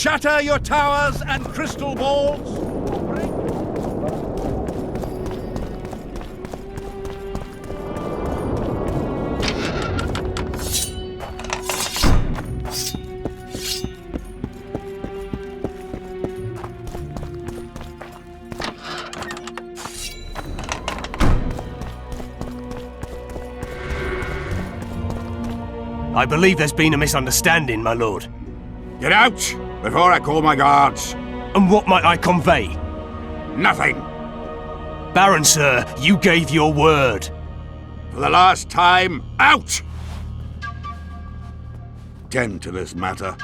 shatter your towers and crystal balls? I believe there's been a misunderstanding, my lord. Get out, before I call my guards. And what might I convey? Nothing. Baron, sir, you gave your word. For the last time, out! Tend to this matter.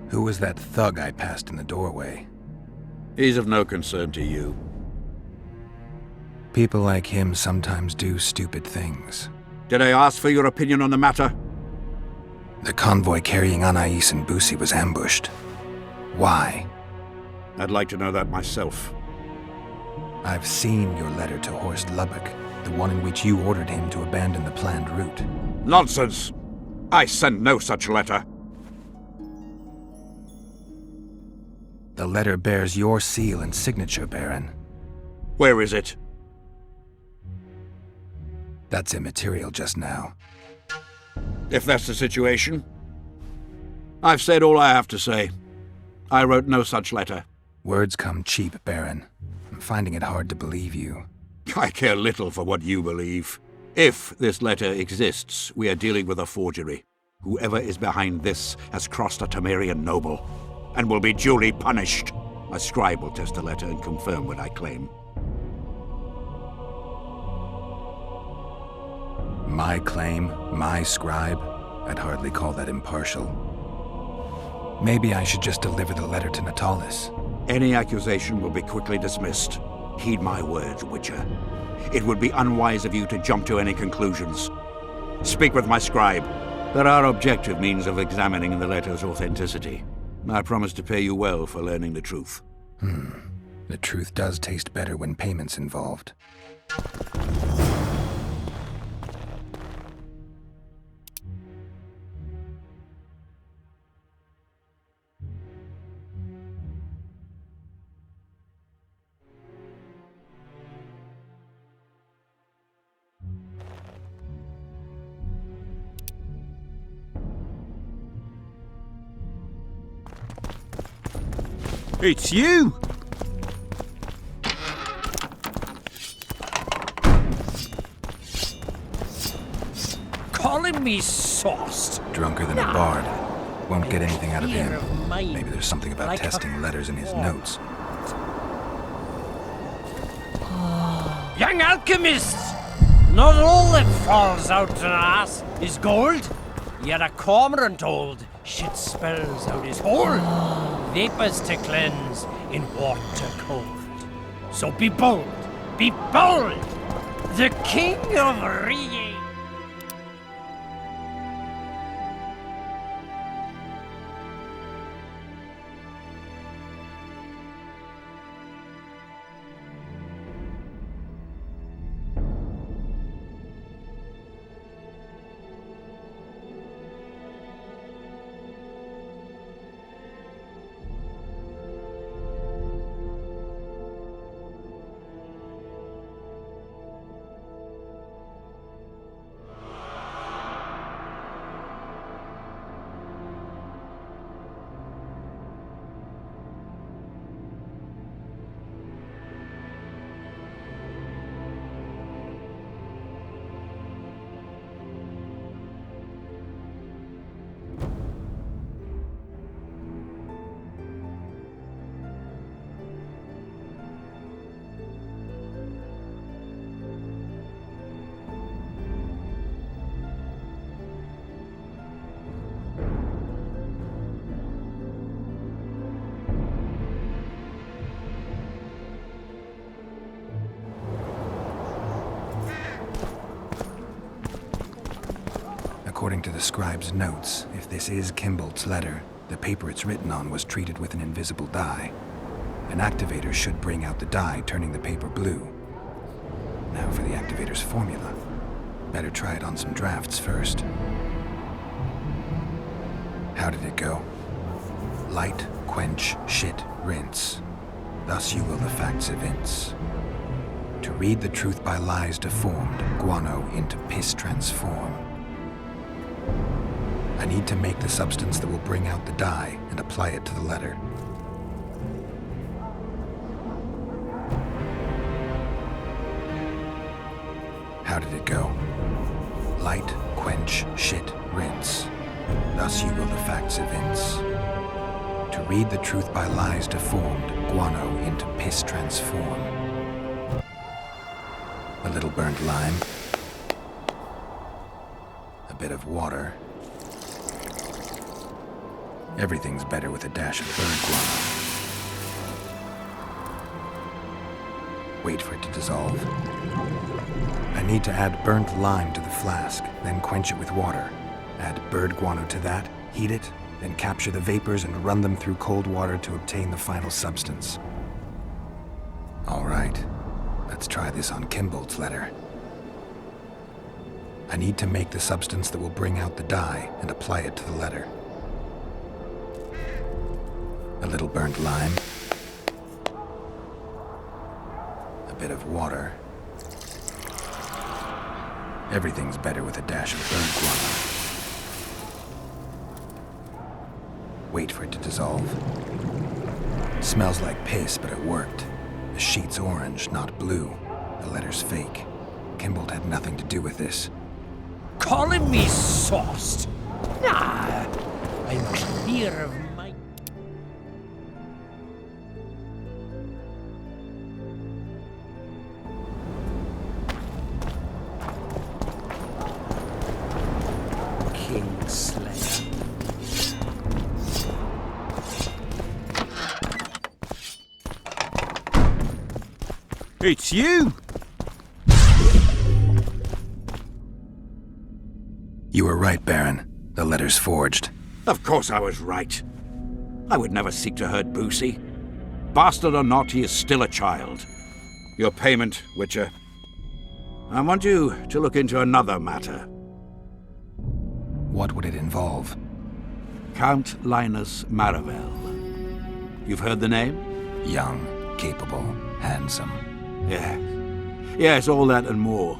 Who was that thug I passed in the doorway? He's of no concern to you. People like him sometimes do stupid things. Did I ask for your opinion on the matter? The convoy carrying Anais and Busi was ambushed. Why? I'd like to know that myself. I've seen your letter to Horst Lubbock, the one in which you ordered him to abandon the planned route. Nonsense! I sent no such letter. The letter bears your seal and signature, Baron. Where is it? That's immaterial just now. If that's the situation, I've said all I have to say. I wrote no such letter. Words come cheap, Baron. I'm finding it hard to believe you. I care little for what you believe. If this letter exists, we are dealing with a forgery. Whoever is behind this has crossed a Temerian noble, and will be duly punished. My scribe will test the letter and confirm what I claim. My claim, my scribe? I'd hardly call that impartial. Maybe I should just deliver the letter to Natalis. Any accusation will be quickly dismissed. Heed my words, Witcher. It would be unwise of you to jump to any conclusions. Speak with my scribe. There are objective means of examining the letter's authenticity. I promise to pay you well for learning the truth. The truth does taste better when payment's involved. It's you! Calling me sauced? Drunker than a bard. Won't get anything out of him. Fear of mine. Maybe there's something about Like a testing letters in his notes. Young alchemists! Not all that falls out an ass is gold. Yet a cormorant old shit spells out his hold. Vapors to cleanse in water cold. So be bold, be bold! The king of Rie. According to the scribe's notes, if this is Kimbold's letter, the paper it's written on was treated with an invisible dye. An activator should bring out the dye, turning the paper blue. Now for the activator's formula. Better try it on some drafts first. How did it go? Light, quench, shit, rinse. Thus you will the facts evince. To read the truth by lies deformed, guano into piss transform. I need to make the substance that will bring out the dye and apply it to the letter. How did it go? Light, quench, shit, rinse. Thus you will the facts evince. To read the truth by lies deformed, guano into piss transform. A little burnt lime. A bit of water. Everything's better with a dash of bird guano. Wait for it to dissolve. I need to add burnt lime to the flask, then quench it with water. Add bird guano to that, heat it, then capture the vapors and run them through cold water to obtain the final substance. All right, let's try this on Kimbold's letter. I need to make the substance that will bring out the dye and apply it to the letter. A little burnt lime. A bit of water. Everything's better with a dash of burnt guano. Wait for it to dissolve. Smells like piss, but it worked. The sheet's orange, not blue. The letter's fake. Kimbold had nothing to do with this. Calling me sauced? Nah, I'm clear of my... Kingslayer. It's you! You were right, Baron. The letter's forged. Of course I was right. I would never seek to hurt Boosie. Bastard or not, he is still a child. Your payment, Witcher. I want you to look into another matter. What would it involve? Count Linus Maravel. You've heard the name? Young, capable, handsome. Yes, all that and more.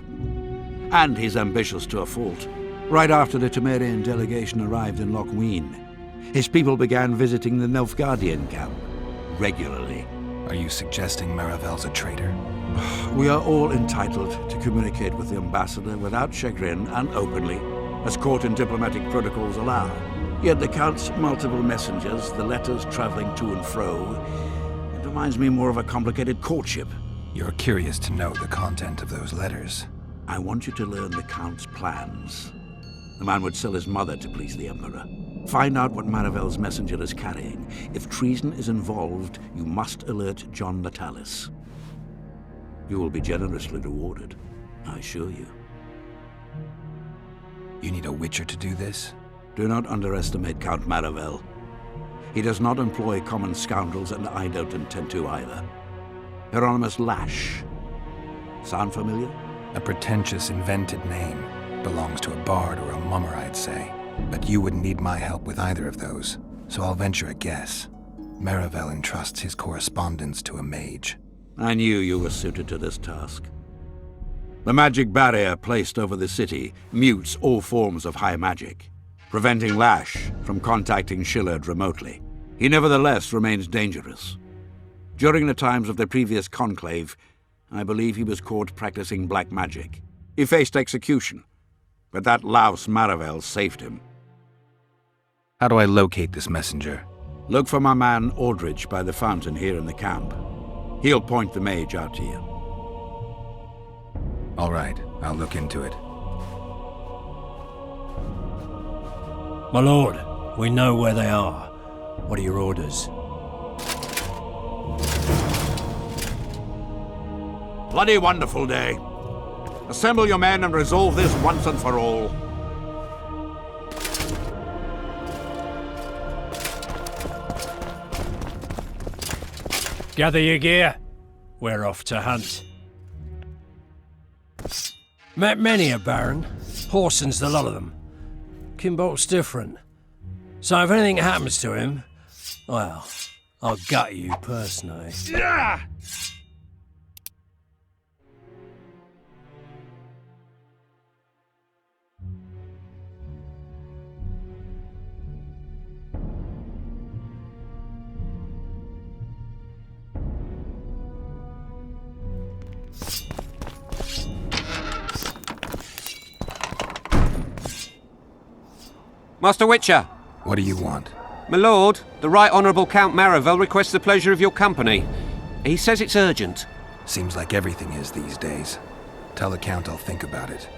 And he's ambitious to a fault. Right after the Temerian delegation arrived in Lochween, his people began visiting the Nilfgaardian camp regularly. Are you suggesting Maravel's a traitor? We are all entitled to communicate with the ambassador without chagrin and openly, as court and diplomatic protocols allow. Yet the Count's multiple messengers, the letters traveling to and fro, it reminds me more of a complicated courtship. You're curious to know the content of those letters. I want you to learn the Count's plans. The man would sell his mother to please the Emperor. Find out what Maravel's messenger is carrying. If treason is involved, you must alert John Natalis. You will be generously rewarded, I assure you. You need a Witcher to do this? Do not underestimate Count Maravel. He does not employ common scoundrels, and I don't intend to either. Hieronymus Lash. Sound familiar? A pretentious, invented name. Belongs to a bard or a mummer, I'd say. But you wouldn't need my help with either of those, so I'll venture a guess. Maravel entrusts his correspondence to a mage. I knew you were suited to this task. The magic barrier placed over the city mutes all forms of high magic, preventing Lash from contacting Shillard remotely. He nevertheless remains dangerous. During the times of the previous conclave, I believe he was caught practicing black magic. He faced execution, but that louse Maravel saved him. How do I locate this messenger? Look for my man Aldridge by the fountain here in the camp. He'll point the mage out to you. All right, I'll look into it. My lord, we know where they are. What are your orders? Bloody wonderful day. Assemble your men and resolve this once and for all. Gather your gear. We're off to hunt. Met many a baron. Whoreson's the lot of them. Kimbolt's different. So if anything happens to him, well, I'll gut you personally. Yeah! Master Witcher! What do you want? My lord, the Right Honourable Count Maravel requests the pleasure of your company. He says it's urgent. Seems like everything is these days. Tell the Count I'll think about it.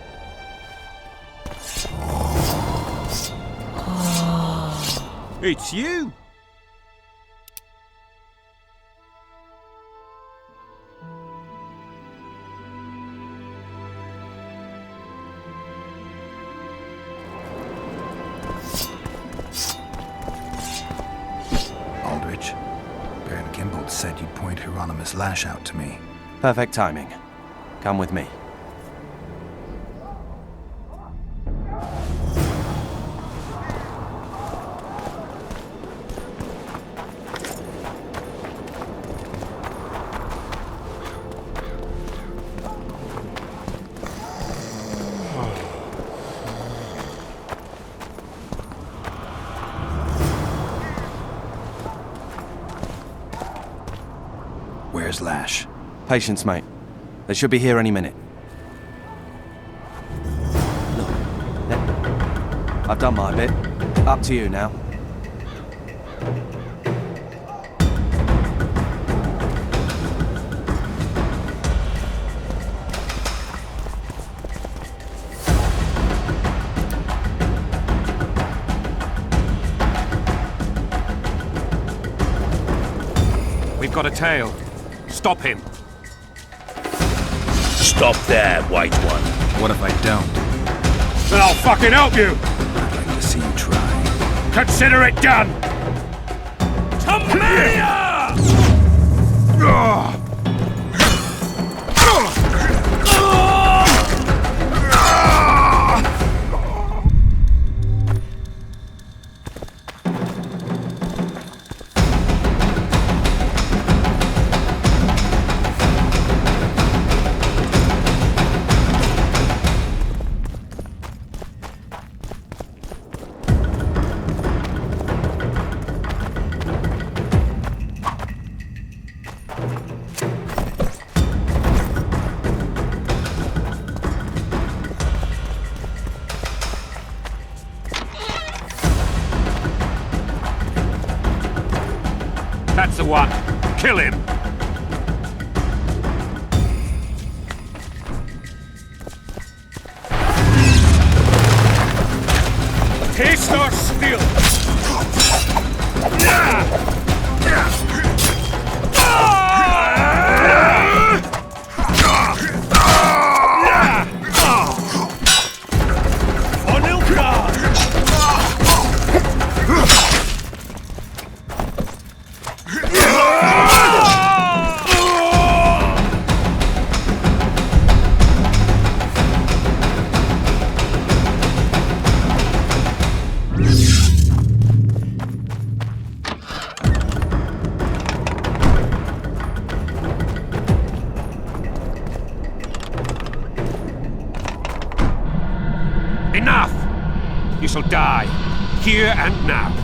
It's you! Aldrich, Baron Kimbolt said you'd point Hieronymus Lash out to me. Perfect timing. Come with me. Where's Lash? Patience, mate. They should be here any minute. Look, I've done my bit. Up to you now. We've got a tail. Stop him. Stop there, White One. What if I don't? Then I'll fucking help you! I'd like to see you try. Consider it done! That's the one. Kill him. Taste our steel. Enough! You shall die, here and now.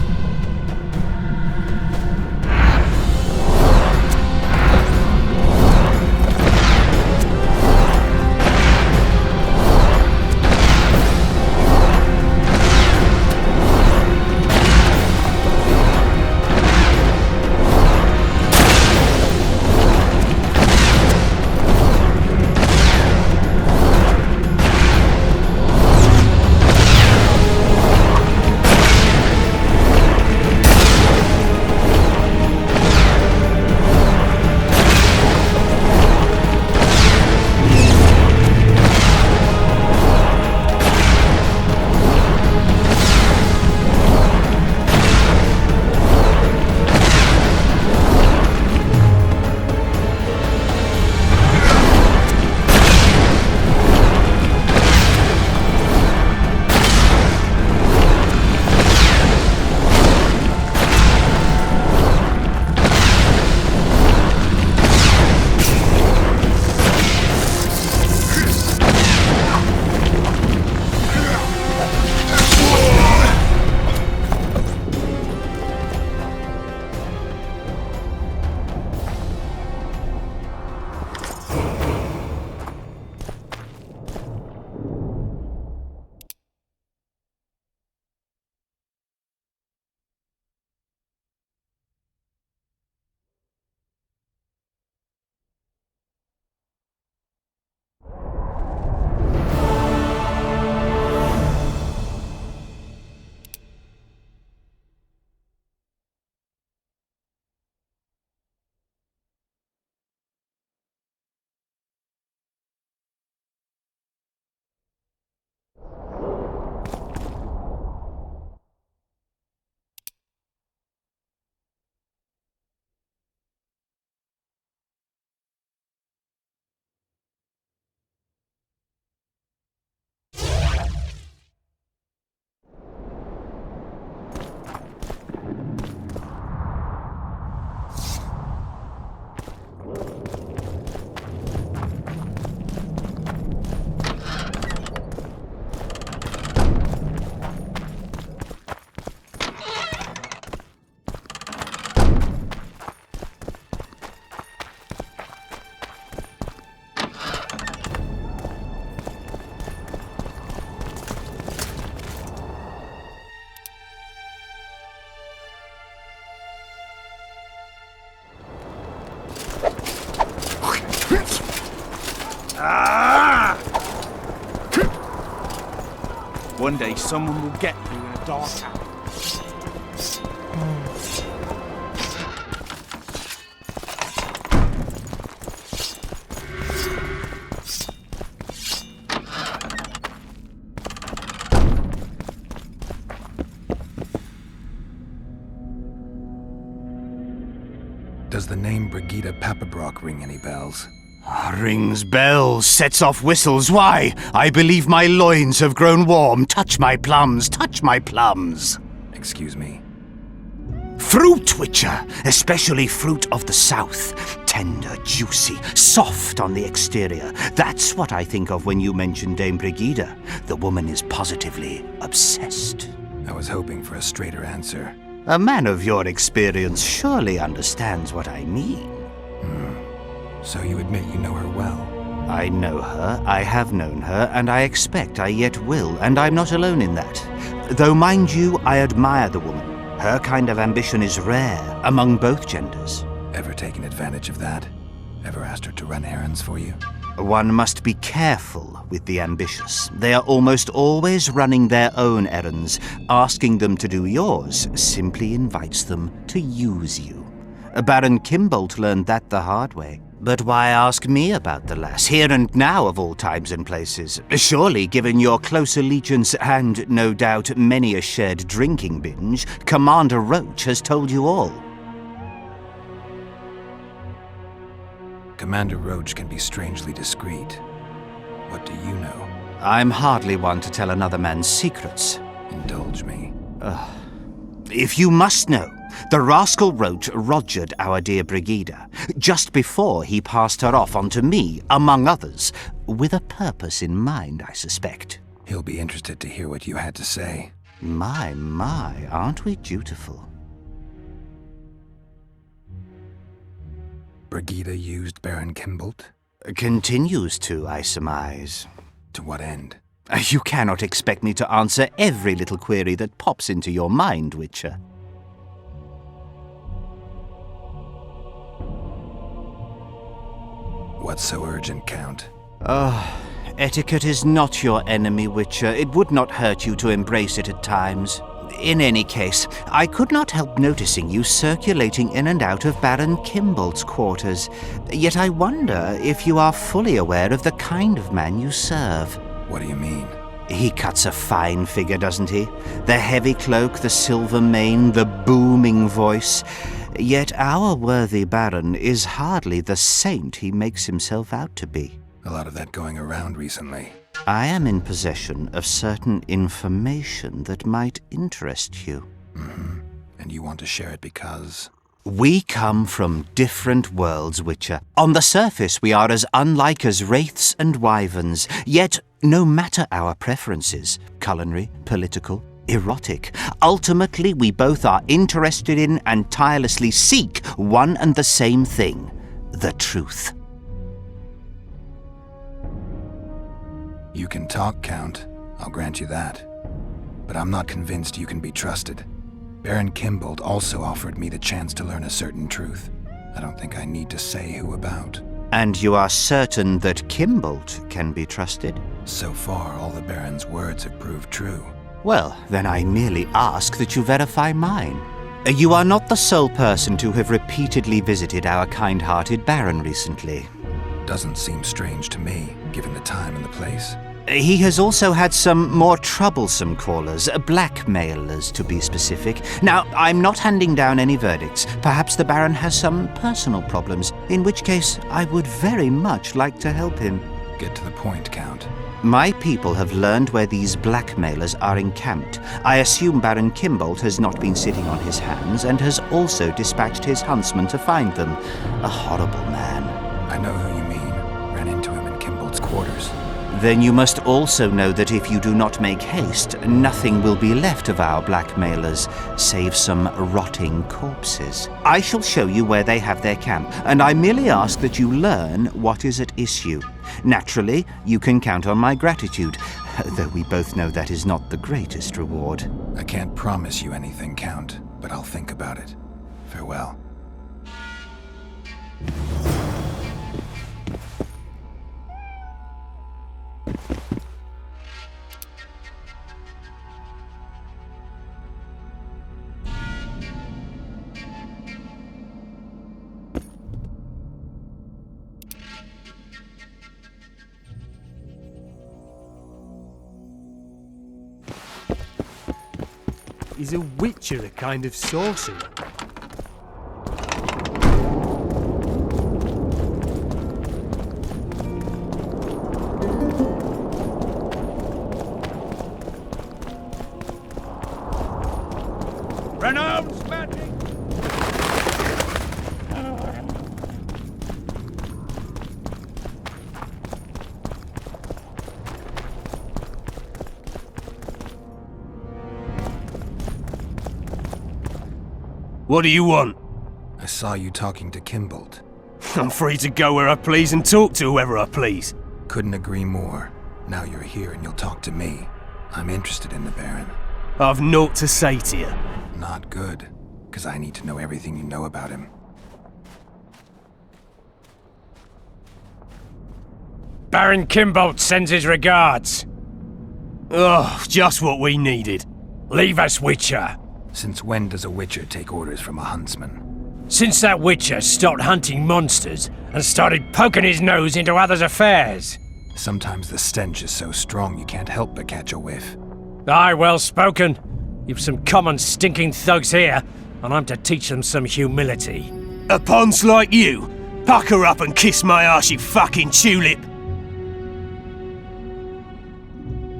One day someone will get you in a dark alley. Does the name Brigida Papabrock ring any bells? Rings bells, sets off whistles. Why? I believe my loins have grown warm. Touch my plums, touch my plums. Excuse me. Fruit Witcher, especially fruit of the south. Tender, juicy, soft on the exterior. That's what I think of when you mention Dame Brigida. The woman is positively obsessed. I was hoping for a straighter answer. A man of your experience surely understands what I mean. So you admit you know her well? I know her, I have known her, and I expect I yet will, and I'm not alone in that. Though, mind you, I admire the woman. Her kind of ambition is rare among both genders. Ever taken advantage of that? Ever asked her to run errands for you? One must be careful with the ambitious. They are almost always running their own errands. Asking them to do yours simply invites them to use you. Baron Kimbolt learned that the hard way. But why ask me about the lass, here and now of all times and places? Surely, given your close allegiance and, no doubt, many a shared drinking binge, Commander Roach has told you all. Commander Roach can be strangely discreet. What do you know? I'm hardly one to tell another man's secrets. Indulge me. If you must know, the rascal Roach rogered our dear Brigida, just before he passed her off onto me, among others, with a purpose in mind, I suspect. He'll be interested to hear what you had to say. My, aren't we dutiful? Brigida used Baron Kimbolt? Continues to, I surmise. To what end? You cannot expect me to answer every little query that pops into your mind, Witcher. What's so urgent, Count? Etiquette is not your enemy, Witcher. It would not hurt you to embrace it at times. In any case, I could not help noticing you circulating in and out of Baron Kimbolt's quarters. Yet I wonder if you are fully aware of the kind of man you serve. What do you mean? He cuts a fine figure, doesn't he? The heavy cloak, the silver mane, the booming voice. Yet our worthy Baron is hardly the saint he makes himself out to be. A lot of that going around recently. I am in possession of certain information that might interest you. And you want to share it because... We come from different worlds, Witcher. On the surface, we are as unlike as wraiths and wyverns. Yet, no matter our preferences, culinary, political, erotic, ultimately we both are interested in and tirelessly seek one and the same thing: the truth. You can talk, Count. I'll grant you that. But I'm not convinced you can be trusted. Baron Kimbolt also offered me the chance to learn a certain truth. I don't think I need to say who about. And you are certain that Kimbolt can be trusted? So far, all the Baron's words have proved true. Well, then I merely ask that you verify mine. You are not the sole person to have repeatedly visited our kind-hearted Baron recently. Doesn't seem strange to me, given the time and the place. He has also had some more troublesome callers, blackmailers to be specific. Now, I'm not handing down any verdicts. Perhaps the Baron has some personal problems, in which case I would very much like to help him. Get to the point, Count. My people have learned where these blackmailers are encamped. I assume Baron Kimbolt has not been sitting on his hands and has also dispatched his huntsman to find them. A horrible man. I know who you mean. Ran into him in Kimbolt's quarters. Then you must also know that if you do not make haste, nothing will be left of our blackmailers, save some rotting corpses. I shall show you where they have their camp, and I merely ask that you learn what is at issue. Naturally, you can count on my gratitude, though we both know that is not the greatest reward. I can't promise you anything, Count, but I'll think about it. Farewell. Is a witcher a kind of sorcerer? Renounce magic! What do you want? I saw you talking to Kimbold. I'm free to go where I please and talk to whoever I please. Couldn't agree more. Now you're here and you'll talk to me. I'm interested in the Baron. I've naught to say to you. Not good, because I need to know everything you know about him. Baron Kimbold sends his regards. Oh, just what we needed. Leave us, Witcher. Since when does a Witcher take orders from a huntsman? Since that Witcher stopped hunting monsters and started poking his nose into others' affairs. Sometimes the stench is so strong you can't help but catch a whiff. Aye, well spoken. You've some common stinking thugs here, and I'm to teach them some humility. A ponce like you? Pucker up and kiss my arse, you fucking tulip!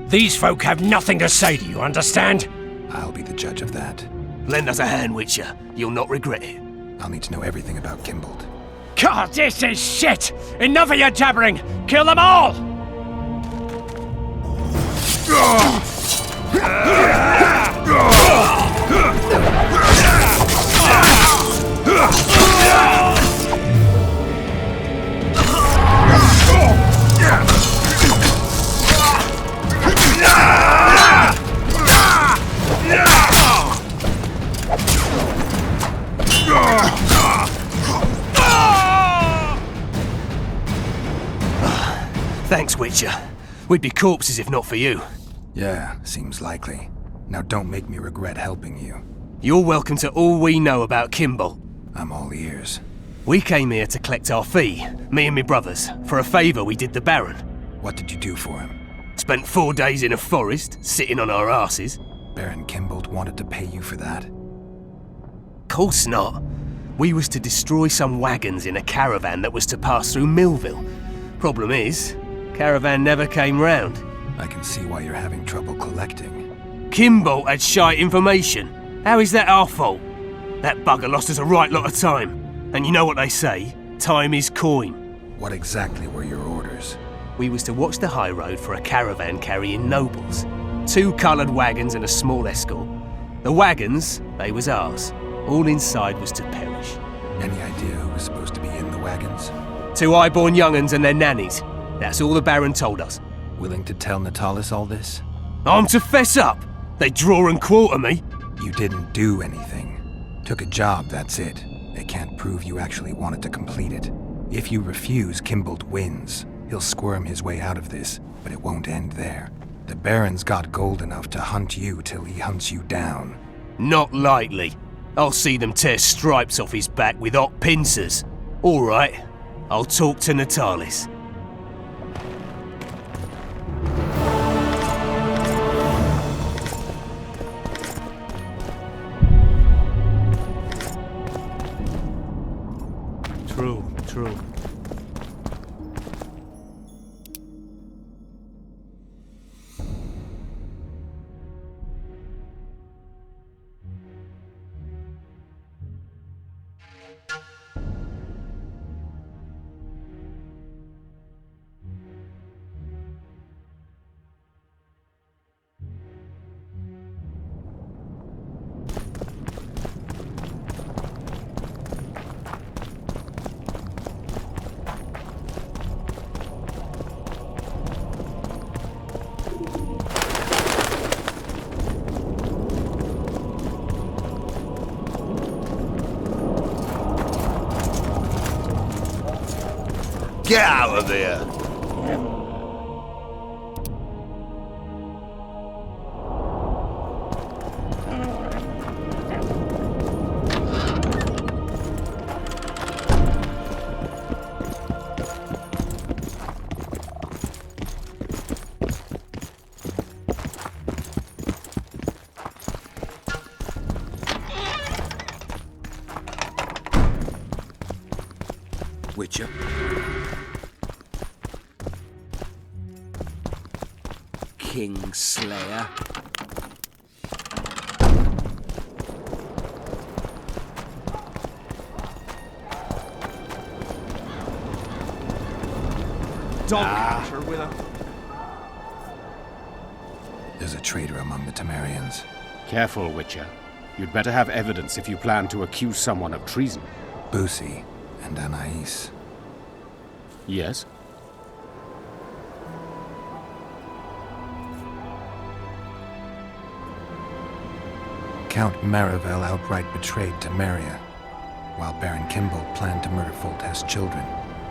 These folk have nothing to say to you, understand? I'll be the judge of that. Lend us a hand, Witcher. You'll not regret it. I'll need to know everything about Kimbold. God, this is shit! Enough of your jabbering! Kill them all! Thanks, Witcher. We'd be corpses if not for you. Yeah, seems likely. Now don't make me regret helping you. You're welcome to all we know about Kimbold. I'm all ears. We came here to collect our fee, me and my brothers, for a favour we did the Baron. What did you do for him? Spent 4 days in a forest, sitting on our asses. Baron Kimbold wanted to pay you for that? Course not. We was to destroy some wagons in a caravan that was to pass through Millville. Problem is, caravan never came round. I can see why you're having trouble collecting. Kimbold had shite information. How is that our fault? That bugger lost us a right lot of time. And you know what they say, time is coin. What exactly were your orders? We was to watch the high road for a caravan carrying nobles. 2 coloured wagons and a small escort. The wagons, they was ours. All inside was to perish. Any idea who was supposed to be in the wagons? 2 high-born young'uns and their nannies. That's all the Baron told us. Willing to tell Natalis all this? I'm to fess up. They draw and quarter me. You didn't do anything. Took a job, that's it. They can't prove you actually wanted to complete it. If you refuse, Kimbold wins. He'll squirm his way out of this, but it won't end there. The Baron's got gold enough to hunt you till he hunts you down. Not likely. I'll see them tear stripes off his back with hot pincers. All right, I'll talk to Natalis. True. Get out of here! Witcher. Kingslayer. Dogcatcher with a... There's a traitor among the Temerians. Careful, Witcher. You'd better have evidence if you plan to accuse someone of treason. Busi and Anais. Yes? Count Marivel outright betrayed Temeria, while Baron Kimbold planned to murder Foltest's children.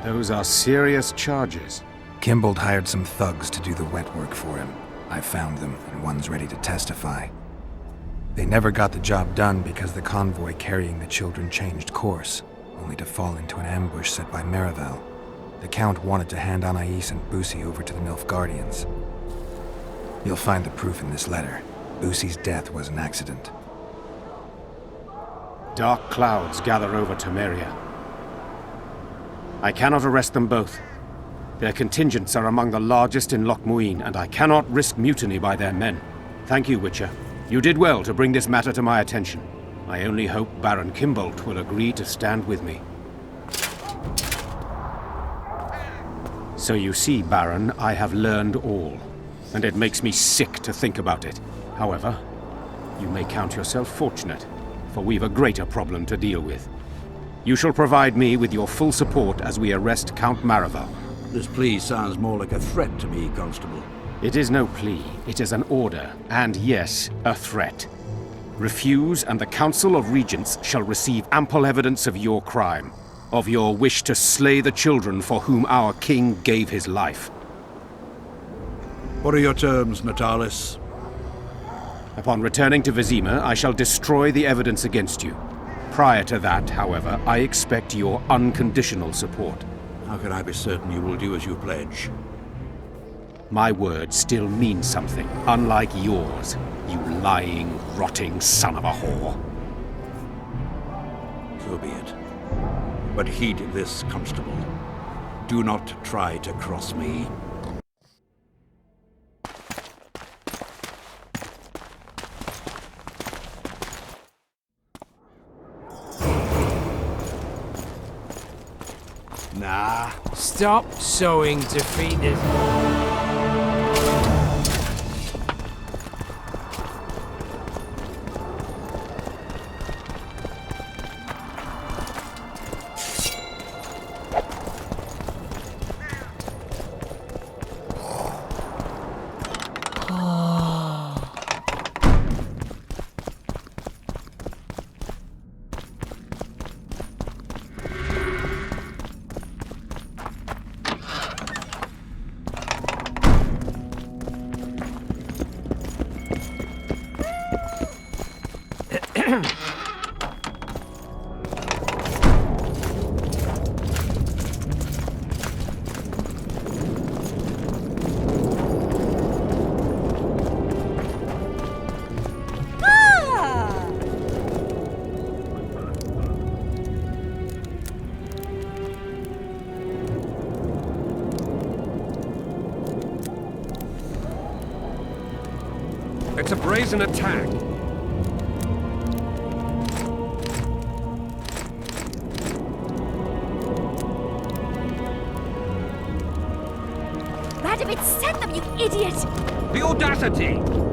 Those are serious charges. Kimbold hired some thugs to do the wet work for him. I found them, and one's ready to testify. They never got the job done because the convoy carrying the children changed course, only to fall into an ambush set by Marivel. The Count wanted to hand Anais and Busi over to the Nilfgaardians. You'll find the proof in this letter. Busi's death was an accident. Dark clouds gather over Temeria. I cannot arrest them both. Their contingents are among the largest in Loch Muin, and I cannot risk mutiny by their men. Thank you, Witcher. You did well to bring this matter to my attention. I only hope Baron Kimbold will agree to stand with me. So you see, Baron, I have learned all, and it makes me sick to think about it. However, you may count yourself fortunate, for we've a greater problem to deal with. You shall provide me with your full support as we arrest Count Marivel. This plea sounds more like a threat to me, Constable. It is no plea, it is an order, and yes, a threat. Refuse, and the Council of Regents shall receive ample evidence of your crime, of your wish to slay the children for whom our king gave his life. What are your terms, Natalis? Upon returning to Vizima, I shall destroy the evidence against you. Prior to that, however, I expect your unconditional support. How can I be certain you will do as you pledge? My word still means something, unlike yours, you lying, rotting son of a whore. So be it. But heed this, Constable. Do not try to cross me. Nah. Stop sowing defeated. It's a brazen attack. Radovid sent them, you idiot! The audacity!